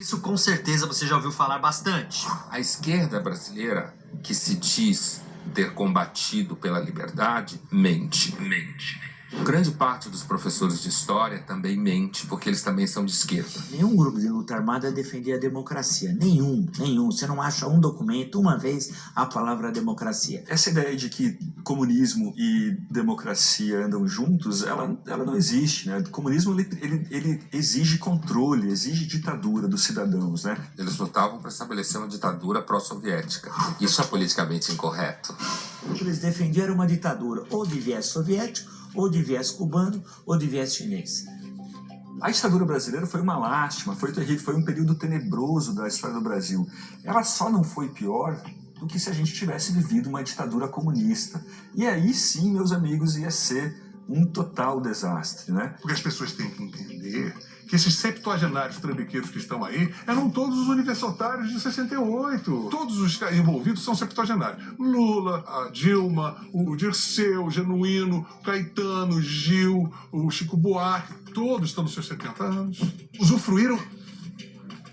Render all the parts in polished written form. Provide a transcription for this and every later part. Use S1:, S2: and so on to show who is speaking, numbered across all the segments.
S1: Isso com certeza você já ouviu falar bastante.
S2: A esquerda brasileira, que se diz ter combatido pela liberdade, mente. Grande parte dos professores de história também mente, porque eles também são de esquerda.
S3: Nenhum grupo de luta armada defendia a democracia. Nenhum. Você não acha um documento, uma vez, a palavra democracia.
S4: Essa ideia de que comunismo e democracia andam juntos, ela não existe, né? O comunismo, ele exige controle, exige ditadura dos cidadãos, né?
S2: Eles lutavam para estabelecer uma ditadura pró-soviética. Isso é politicamente incorreto.
S3: O que eles defendiam era uma ditadura, ou de viés soviético, ou de viés cubano, ou de viés chinês.
S4: A ditadura brasileira foi uma lástima, foi terrível, foi um período tenebroso da história do Brasil. Ela só não foi pior do que se a gente tivesse vivido uma ditadura comunista. E aí sim, meus amigos, ia ser um total desastre, né?
S5: Porque as pessoas têm que entender que esses septuagenários trambiqueiros que estão aí eram todos os universitários de 68. Todos os envolvidos são septuagenários. Lula, a Dilma, o Dirceu, o Genuíno, o Caetano, o Gil, o Chico Buarque, todos estão nos seus 70 anos. Usufruíram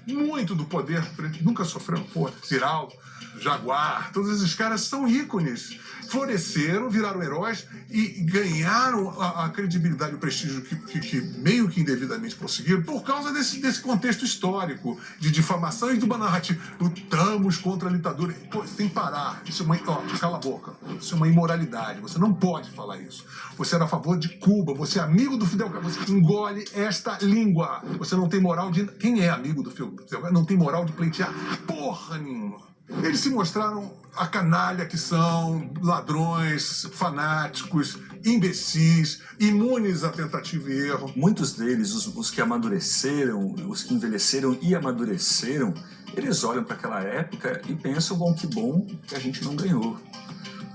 S5: muito do poder, nunca sofreram, Ziraldo, Jaguar, todos esses caras são ícones. Floresceram, viraram heróis e ganharam a credibilidade e o prestígio que meio que indevidamente conseguiram por causa desse contexto histórico de difamação e de uma narrativa. Lutamos contra a ditadura. Pô, tem que parar. Isso é cala a boca. Isso é uma imoralidade. Você não pode falar isso. Você era a favor de Cuba. Você é amigo do Fidel Castro. Você engole esta língua. Você não tem moral de... Quem é amigo do Fidel Castro não tem moral de pleitear porra nenhuma. Eles se mostraram a canalha que são, ladrões, fanáticos, imbecis, imunes a tentativa e erro.
S4: Muitos deles, os que amadureceram, os que envelheceram e amadureceram, eles olham para aquela época e pensam, bom, que bom que a gente não ganhou.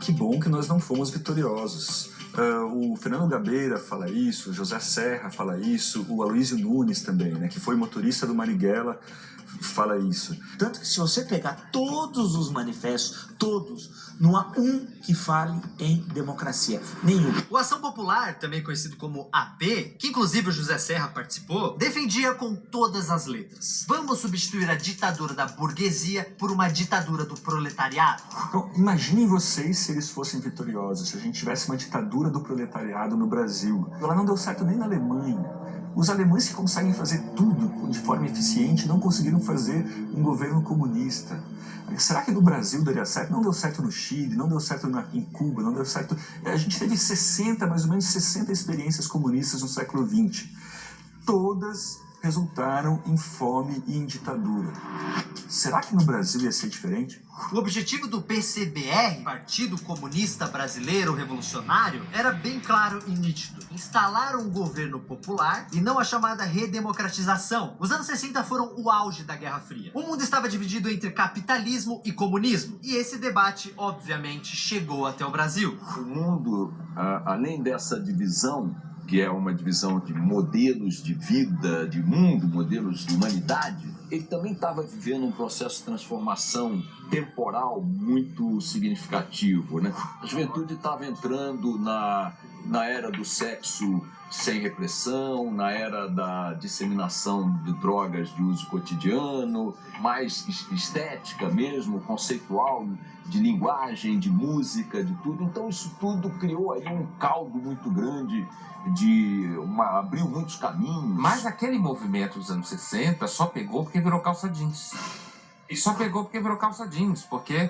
S4: Que bom que nós não fomos vitoriosos. O Fernando Gabeira fala isso, o José Serra fala isso, o Aloysio Nunes também, né, que foi motorista do Marighella, fala isso.
S3: Tanto que se você pegar todos os manifestos, todos, não há um que fale em democracia. Nenhum.
S1: O Ação Popular, também conhecido como AP, que inclusive o José Serra participou, defendia com todas as letras: vamos substituir a ditadura da burguesia por uma ditadura do proletariado.
S4: Então, imaginem vocês se eles fossem vitoriosos, se a gente tivesse uma ditadura do proletariado no Brasil. Ela não deu certo nem na Alemanha. Os alemães que conseguem fazer tudo de forma eficiente não conseguiram fazer um governo comunista. Será que no Brasil daria certo? Não deu certo no Chile, não deu certo em Cuba, não deu certo... A gente teve mais ou menos 60 experiências comunistas no século XX. Todas resultaram em fome e em ditadura. Será que no Brasil ia ser diferente?
S1: O objetivo do PCBR, Partido Comunista Brasileiro Revolucionário, era bem claro e nítido: instalar um governo popular e não a chamada redemocratização. Os anos 60 foram o auge da Guerra Fria. O mundo estava dividido entre capitalismo e comunismo, e esse debate, obviamente, chegou até o Brasil.
S6: O mundo, além dessa divisão, que é uma divisão de modelos de vida, de mundo, modelos de humanidade, ele também estava vivendo um processo de transformação temporal muito significativo, né? A juventude estava entrando na era do sexo sem repressão, na era da disseminação de drogas de uso cotidiano, mais estética mesmo, conceitual, de linguagem, de música, de tudo. Então isso tudo criou aí um caldo muito grande, abriu muitos caminhos.
S2: Mas aquele movimento dos anos 60 só pegou porque virou calça jeans. E só pegou porque virou calça jeans, porque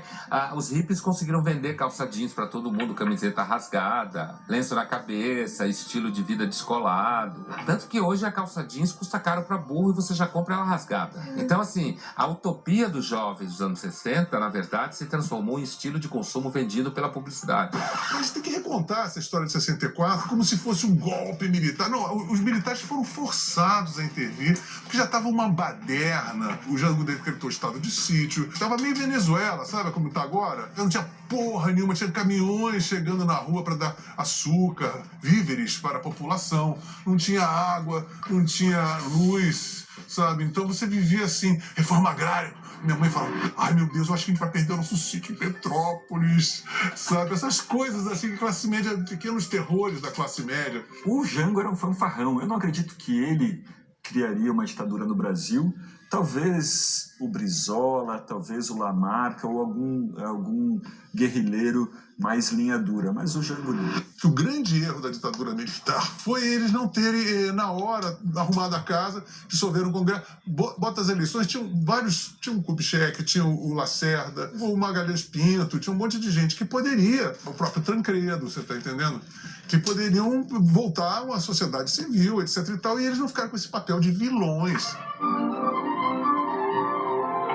S2: os hippies conseguiram vender calça jeans para todo mundo, camiseta rasgada, lenço na cabeça, estilo de vida descolado. Tanto que hoje a calça jeans custa caro para burro e você já compra ela rasgada. Então, assim, a utopia dos jovens dos anos 60, na verdade, se transformou em estilo de consumo vendido pela publicidade.
S5: A gente tem que recontar essa história de 64 como se fosse um golpe militar. Não, os militares foram forçados a intervir, porque já estava uma baderna. O Jango decretou estado de sítio. Tava meio Venezuela, sabe como tá agora? Não tinha porra nenhuma, tinha caminhões chegando na rua para dar açúcar, víveres para a população. Não tinha água, não tinha luz, sabe? Então você vivia assim, reforma agrária. Minha mãe fala, ai meu Deus, eu acho que a gente vai perder o nosso sítio em Petrópolis, sabe? Essas coisas assim, classe média, pequenos terrores da classe média.
S4: O Jango era um fanfarrão. Eu não acredito que ele criaria uma ditadura no Brasil Talvez o Brizola, talvez o Lamarca ou algum guerrilheiro mais linha dura, mas o Jango não.
S5: O grande erro da ditadura militar foi eles não terem, na hora, arrumado a casa, dissolveram o Congresso. Bota as eleições, tinha o Kubitschek, tinha o Lacerda, o Magalhães Pinto, tinha um monte de gente que poderia, o próprio Tancredo, você está entendendo? Que poderiam voltar a uma sociedade civil, etc e tal, e eles não ficaram com esse papel de vilões.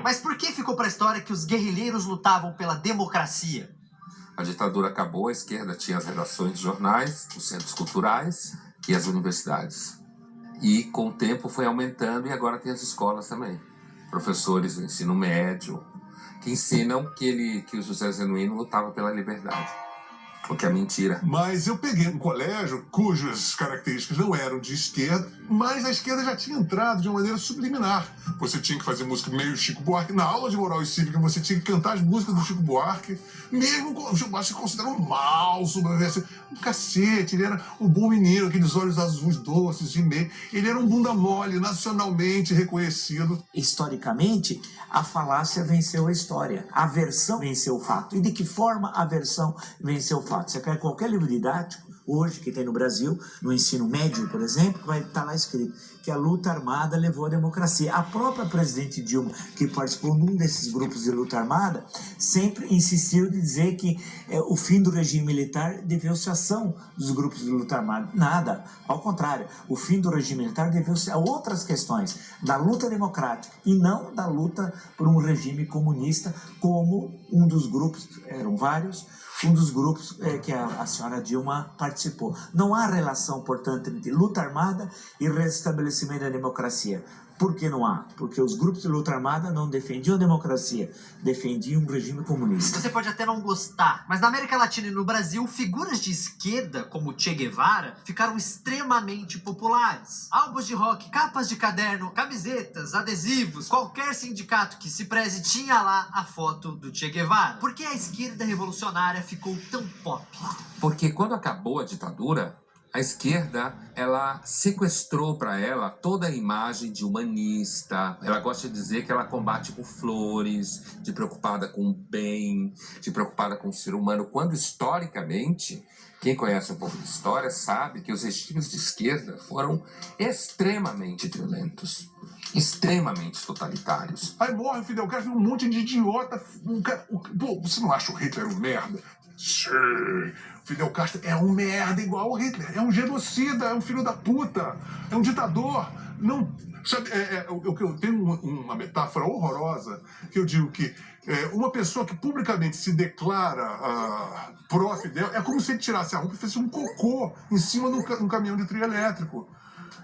S1: Mas por que ficou para a história que os guerrilheiros lutavam pela democracia?
S2: A ditadura acabou, a esquerda tinha as redações de jornais, os centros culturais e as universidades. E com o tempo foi aumentando e agora tem as escolas também. Professores do ensino médio que ensinam que o José Genuíno lutava pela liberdade. O que é mentira.
S5: Mas eu peguei um colégio cujas características não eram de esquerda, mas a esquerda já tinha entrado de uma maneira subliminar. Você tinha que fazer música meio Chico Buarque. Na aula de moral e cívica, você tinha que cantar as músicas do Chico Buarque. Mesmo o Chico Buarque se considerava um mal, um cacete. Ele era um bom menino, aqueles olhos azuis doces de meio. Ele era um bunda mole, nacionalmente reconhecido.
S3: Historicamente, a falácia venceu a história. A versão venceu o fato. E de que forma a versão venceu o fato? Você pega qualquer livro didático, hoje, que tem no Brasil, no ensino médio, por exemplo, vai estar lá escrito que a luta armada levou à democracia. A própria presidente Dilma, que participou num desses grupos de luta armada, sempre insistiu de dizer que o fim do regime militar deveu-se à ação dos grupos de luta armada. Nada, ao contrário, o fim do regime militar deveu-se a outras questões, da luta democrática e não da luta por um regime comunista, como um dos grupos, eram vários, um dos grupos que a senhora Dilma participou. Não há relação, portanto, entre luta armada e restabelecimento da democracia. Por que não há? Porque os grupos de luta armada não defendiam a democracia, defendiam um regime comunista.
S1: Você pode até não gostar, mas na América Latina e no Brasil, figuras de esquerda, como Che Guevara, ficaram extremamente populares. Álbuns de rock, capas de caderno, camisetas, adesivos, qualquer sindicato que se preze tinha lá a foto do Che Guevara. Por que a esquerda revolucionária ficou tão pop?
S2: Porque quando acabou a ditadura, a esquerda, ela sequestrou para ela toda a imagem de humanista. Ela gosta de dizer que ela combate com flores, de preocupada com o bem, de preocupada com o ser humano, quando historicamente, quem conhece um pouco de história sabe que os regimes de esquerda foram extremamente violentos, extremamente totalitários.
S5: Aí morre o Fidel Castro, um monte de idiota. Pô, você não acha o Hitler um merda? Sim. Fidel Castro é um merda igual ao Hitler. É um genocida, é um filho da puta, é um ditador. Não, sabe, eu tenho uma metáfora horrorosa que eu digo que uma pessoa que publicamente se declara pró-Fidel é como se ele tirasse a roupa e fizesse um cocô em cima de um caminhão de trio elétrico.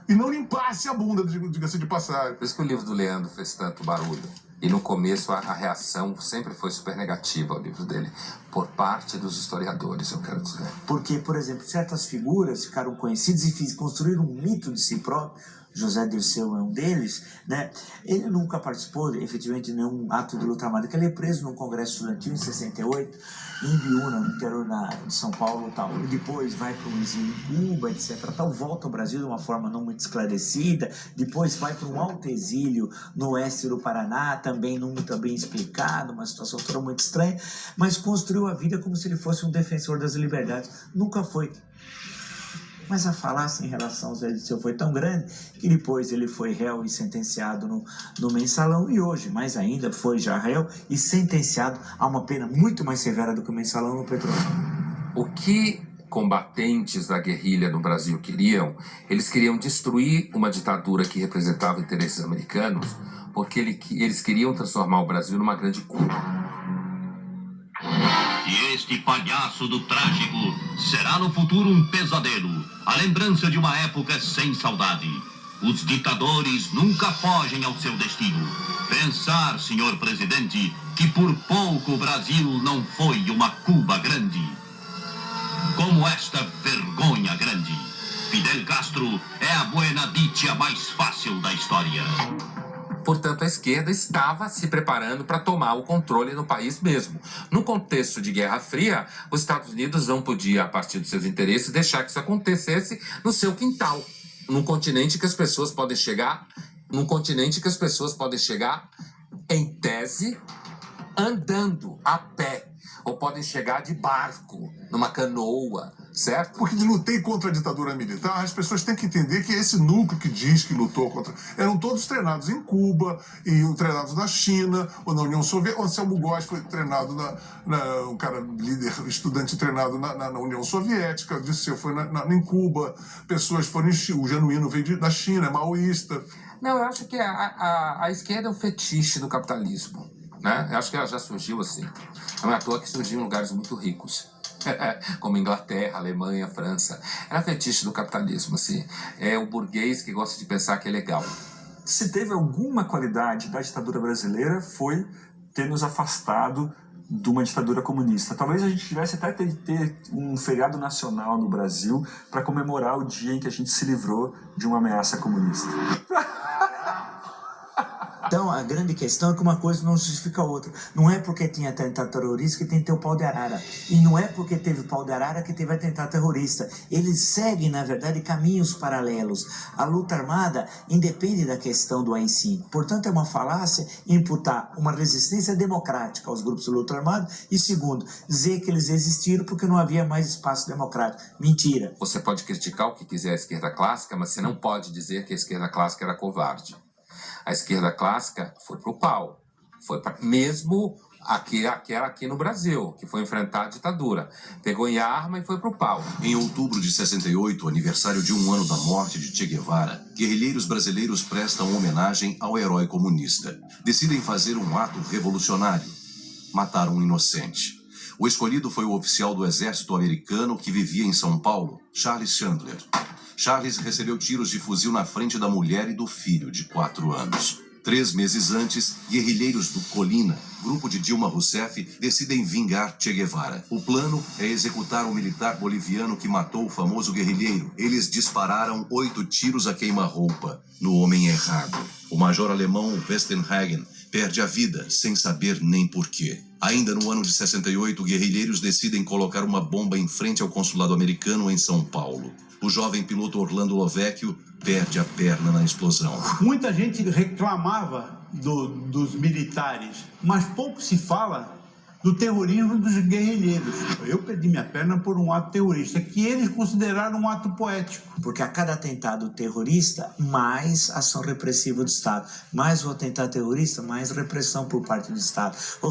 S5: E não limpasse a bunda, diga-se de passagem.
S2: Por isso que o livro do Leandro fez tanto barulho. E no começo a reação sempre foi super negativa ao livro dele, por parte dos historiadores, eu quero dizer.
S3: Porque, por exemplo, certas figuras ficaram conhecidas e construíram um mito de si próprio. José Dirceu é um deles, né? Ele nunca participou, efetivamente, de nenhum ato de luta armada, que ele é preso num congresso estudantil em 68, em Biúna, no interior de São Paulo, tal. E depois vai para um exílio em Cuba, etc. Tal, volta ao Brasil de uma forma não muito esclarecida, depois vai para um alto exílio no oeste do Paraná, também não muito bem explicado, uma situação toda muito estranha, mas construiu a vida como se ele fosse um defensor das liberdades. Nunca foi. Mas a falácia em relação ao Zé Dirceu foi tão grande que depois ele foi réu e sentenciado no Mensalão, e hoje, mais ainda, foi já réu e sentenciado a uma pena muito mais severa do que o Mensalão no petróleo.
S2: O que combatentes da guerrilha no Brasil queriam? Eles queriam destruir uma ditadura que representava interesses americanos, porque eles queriam transformar o Brasil numa grande Cuba.
S7: E este palhaço do trágico será no futuro um pesadelo, a lembrança de uma época sem saudade. Os ditadores nunca fogem ao seu destino. Pensar, senhor presidente, que por pouco o Brasil não foi uma Cuba grande. Como esta vergonha grande. Fidel Castro é a buena dicha mais fácil da história.
S2: Portanto, a esquerda estava se preparando para tomar o controle no país mesmo. No contexto de Guerra Fria, os Estados Unidos não podia, a partir dos seus interesses, deixar que isso acontecesse no seu quintal, num continente que as pessoas podem chegar Num continente que as pessoas podem chegar, em tese, andando, a pé. Ou podem chegar de barco, numa canoa, certo?
S5: Porque lutei contra a ditadura militar, as pessoas têm que entender que esse núcleo que diz que lutou contra... Eram todos treinados em Cuba, e treinados na China, ou na União Soviética. O Anselmo Góes foi treinado um cara líder, estudante treinado na União Soviética, o Disseu foi em Cuba, pessoas foram o Genuíno veio da China, é maoísta.
S2: Não, eu acho que a esquerda é um fetiche do capitalismo, né? Eu acho que ela já surgiu assim. Não é à toa que surgiu em lugares muito ricos, como Inglaterra, Alemanha, França. Era fetiche do capitalismo, assim. É o burguês que gosta de pensar que é legal.
S4: Se teve alguma qualidade da ditadura brasileira, foi ter nos afastado de uma ditadura comunista. Talvez a gente tivesse até ter um feriado nacional no Brasil para comemorar o dia em que a gente se livrou de uma ameaça comunista.
S3: Então, a grande questão é que uma coisa não justifica a outra. Não é porque tinha atentado terrorista que tem que ter o pau de arara. E não é porque teve pau de arara que teve atentado terrorista. Eles seguem, na verdade, caminhos paralelos. A luta armada independe da questão do AI-5. Portanto, é uma falácia imputar uma resistência democrática aos grupos de luta armada e, segundo, dizer que eles existiram porque não havia mais espaço democrático. Mentira.
S2: Você pode criticar o que quiser a esquerda clássica, mas você não pode dizer que a esquerda clássica era covarde. A esquerda clássica foi pro pau, foi para mesmo aqui no Brasil, que foi enfrentar a ditadura. Pegou em arma e foi pro pau.
S8: Em outubro de 68, aniversário de 1 ano da morte de Che Guevara, guerrilheiros brasileiros prestam homenagem ao herói comunista. Decidem fazer um ato revolucionário. Mataram um inocente. O escolhido foi o oficial do exército americano que vivia em São Paulo, Charles Chandler. Charles recebeu tiros de fuzil na frente da mulher e do filho, de 4 anos. 3 meses antes, guerrilheiros do Colina, grupo de Dilma Rousseff, decidem vingar Che Guevara. O plano é executar o militar boliviano que matou o famoso guerrilheiro. Eles dispararam 8 tiros a queima-roupa no homem errado. O major alemão Westenhagen perde a vida sem saber nem porquê. Ainda no ano de 68, guerrilheiros decidem colocar uma bomba em frente ao consulado americano em São Paulo. O jovem piloto Orlando Lovecchio perde a perna na explosão.
S9: Muita gente reclamava dos militares, mas pouco se fala do terrorismo dos guerrilheiros. Eu perdi minha perna por um ato terrorista, que eles consideraram um ato poético.
S3: Porque a cada atentado terrorista, mais ação repressiva do Estado. Mais o atentado terrorista, mais repressão por parte do Estado. Ou